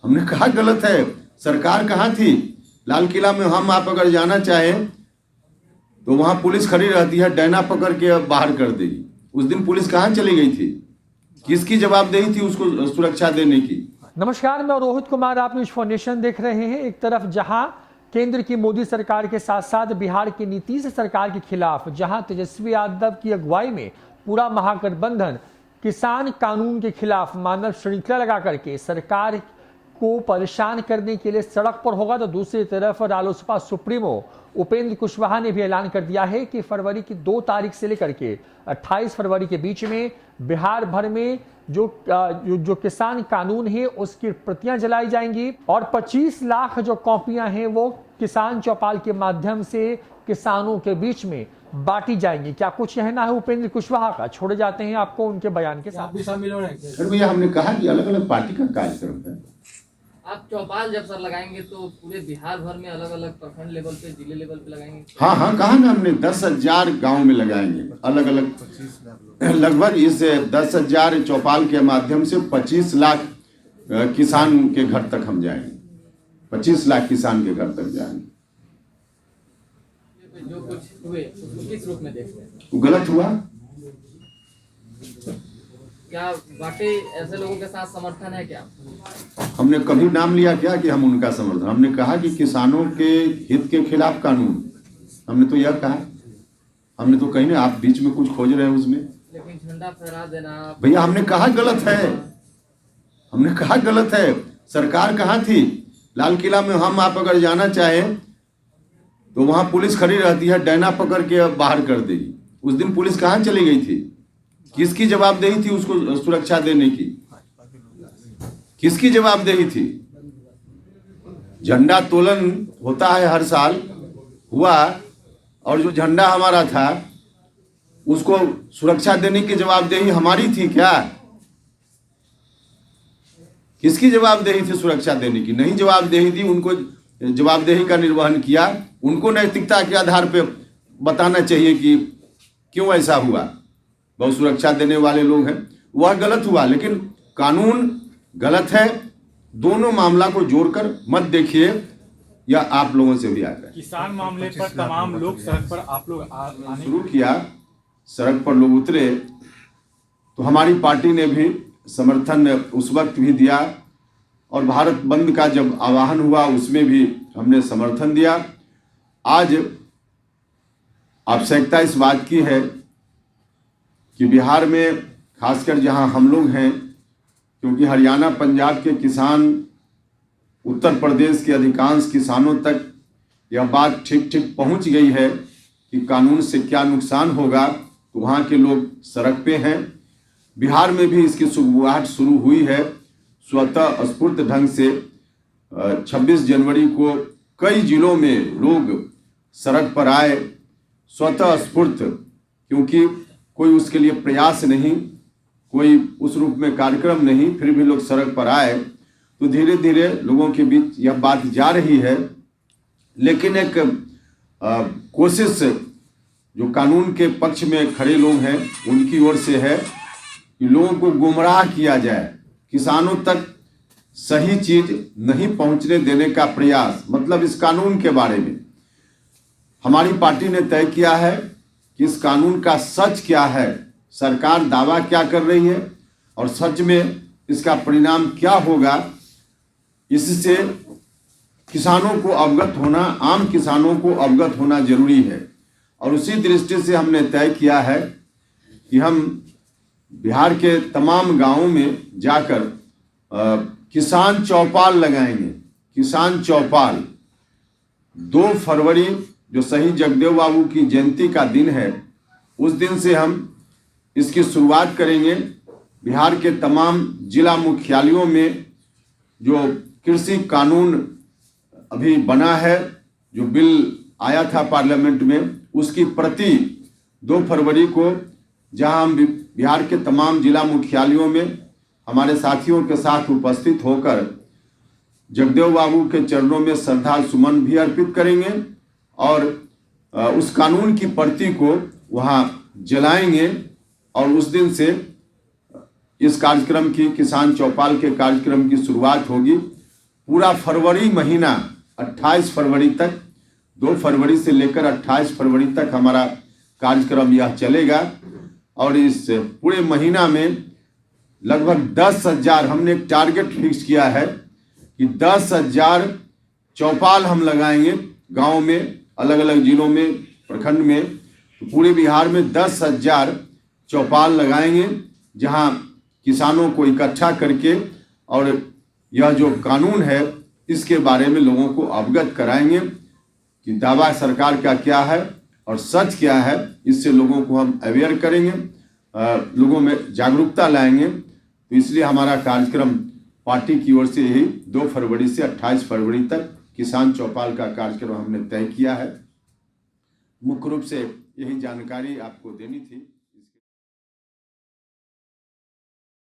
हमने कहा गलत है। सरकार कहाँ थी? लाल किला में हम आप अगर जाना चाहें तो वहां पुलिस खड़ी रहती है, डंडा पकड़ के बाहर कर देगी। उस दिन पुलिस कहाँ चली गई थी? किसकी जवाबदेही थी उसको सुरक्षा देने की? नमस्कार, मैं रोहित कुमार, आप न्यूज फाउंडेशन देख रहे हैं। एक तरफ जहां केंद्र की मोदी सरकार के साथ साथ बिहार की नीतीश सरकार के खिलाफ जहां तेजस्वी यादव की अगुवाई में पूरा महागठबंधन किसान कानून के खिलाफ मानव श्रृंखला लगा करके सरकार को परेशान करने के लिए सड़क पर होगा, तो दूसरी तरफ रालोसपा सुप्रीमो उपेंद्र कुशवाहा ने भी ऐलान कर दिया है कि फरवरी की 2 तारीख से लेकर के 28 फरवरी के बीच में बिहार भर में जो किसान कानून है उसकी प्रतियां जलाई जाएंगी और 25 लाख जो कॉपियां हैं वो किसान चौपाल के माध्यम से किसानों के बीच में बांटी जाएंगी। क्या कुछ कहना है उपेंद्र कुशवाहा का? छोड़े जाते हैं आपको उनके बयान के साथ। अरे भैया, हमने कहा कि अलग अलग पार्टी का कार्यक्रम है। आप चौपाल जब सर लगाएंगे तो पूरे बिहार भर में अलग अलग प्रखंड लेवल पे, जिले लेवल पे लगाएंगे? हाँ, कहा ना हमने 10,000 गांव में लगाएंगे अलग अलग। लगभग इस 10,000 चौपाल के माध्यम से 25 लाख किसान के घर तक हम जाएंगे। 25 लाख किसान के घर तक जाएंगे। जो कुछ हुए उसको किस रूप में देखते हैं? वो गलत हुआ। क्या वाकई ऐसे लोगों के साथ समर्थन है क्या? हमने कभी नाम लिया क्या कि हम उनका समर्थन? हमने कहा कि किसानों के हित के खिलाफ कानून, हमने तो यह कहा। हमने तो कहीं ना, आप बीच में कुछ खोज रहे हैं उसमें। लेकिन झंडा फहरा देना भैया, हमने कहा गलत है। हमने कहा गलत है। सरकार कहाँ थी? लाल किला में हम आप अगर जाना चाहें तो वहां पुलिस खड़ी रहती है, डंडा पकड़ के बाहर कर देगी। उस दिन पुलिस कहाँ चली गई थी? किसकी जवाबदेही थी उसको सुरक्षा देने की? किसकी जवाबदेही थी? झंडा तोलन होता है, हर साल हुआ, और जो झंडा हमारा था उसको सुरक्षा देने की जवाबदेही हमारी थी क्या? किसकी जवाबदेही थी सुरक्षा देने की? नहीं जवाबदेही दी, उनको जवाबदेही का निर्वहन किया। उनको नैतिकता के आधार पे बताना चाहिए कि क्यों ऐसा हुआ। बहुत सुरक्षा देने वाले लोग हैं, वह गलत हुआ, लेकिन कानून गलत है। दोनों मामला को जोड़कर मत देखिए, या आप लोगों से भी आ रहा है। किसान मामले पर तमाम लोग सड़क पर, आप लोग आने शुरू किया, सड़क पर लोग उतरे, तो हमारी पार्टी ने भी समर्थन उस वक्त भी दिया, और भारत बंद का जब आह्वान हुआ उसमें भी हमने समर्थन दिया। आज आवश्यकता इस बात की है कि बिहार में खासकर जहां हम लोग हैं, क्योंकि हरियाणा पंजाब के किसान, उत्तर प्रदेश के अधिकांश किसानों तक यह बात ठीक पहुंच गई है कि कानून से क्या नुकसान होगा, तो वहाँ के लोग सड़क पे हैं। बिहार में भी इसकी शुरुआत शुरू हुई है स्वतः स्फूर्त ढंग से। 26 जनवरी को कई जिलों में लोग सड़क पर आए, स्वतः स्फूर्त, क्योंकि कोई उसके लिए प्रयास नहीं, कोई उस रूप में कार्यक्रम नहीं, फिर भी लोग सड़क पर आए। तो धीरे धीरे लोगों के बीच यह बात जा रही है। लेकिन एक कोशिश जो कानून के पक्ष में खड़े लोग हैं उनकी ओर से है कि लोगों को गुमराह किया जाए, किसानों तक सही चीज नहीं पहुंचने देने का प्रयास। मतलब इस कानून के बारे में हमारी पार्टी ने तय किया है कि इस कानून का सच क्या है, सरकार दावा क्या कर रही है, और सच में इसका परिणाम क्या होगा। इससे किसानों को अवगत होना, आम किसानों को अवगत होना जरूरी है। और उसी दृष्टि से हमने तय किया है कि हम बिहार के तमाम गांवों में जाकर किसान चौपाल लगाएंगे। किसान चौपाल 2 फरवरी जो शहीद जगदेव बाबू की जयंती का दिन है, उस दिन से हम इसकी शुरुआत करेंगे। बिहार के तमाम जिला मुख्यालयों में जो कृषि कानून अभी बना है, जो बिल आया था पार्लियामेंट में, उसकी प्रति 2 फरवरी को जहां हम बिहार के तमाम जिला मुख्यालयों में हमारे साथियों के साथ उपस्थित होकर जगदेव बाबू के चरणों में श्रद्धा सुमन भी अर्पित करेंगे, और उस कानून की प्रति को वहां जलाएंगे। और उस दिन से इस कार्यक्रम की, किसान चौपाल के कार्यक्रम की शुरुआत होगी। पूरा फरवरी महीना 28 फरवरी तक, 2 फरवरी से लेकर 28 फरवरी तक हमारा कार्यक्रम यह चलेगा। और इस पूरे महीना में लगभग 10,000 हमने एक टारगेट फिक्स किया है कि 10,000 चौपाल हम लगाएंगे गांव में, अलग अलग जिलों में, प्रखंड में। तो पूरे बिहार में 10,000 चौपाल लगाएंगे, जहां किसानों को इकट्ठा करके और यह जो कानून है इसके बारे में लोगों को अवगत कराएंगे कि दावा सरकार का क्या है और सच क्या है। इससे लोगों को हम अवेयर करेंगे, लोगों में जागरूकता लाएंगे। तो इसलिए हमारा कार्यक्रम पार्टी की ओर से यही 2 फरवरी से 28 फरवरी तक किसान चौपाल का कार्यक्रम हमने तय किया है। मुख्य रूप से यही जानकारी आपको देनी थी।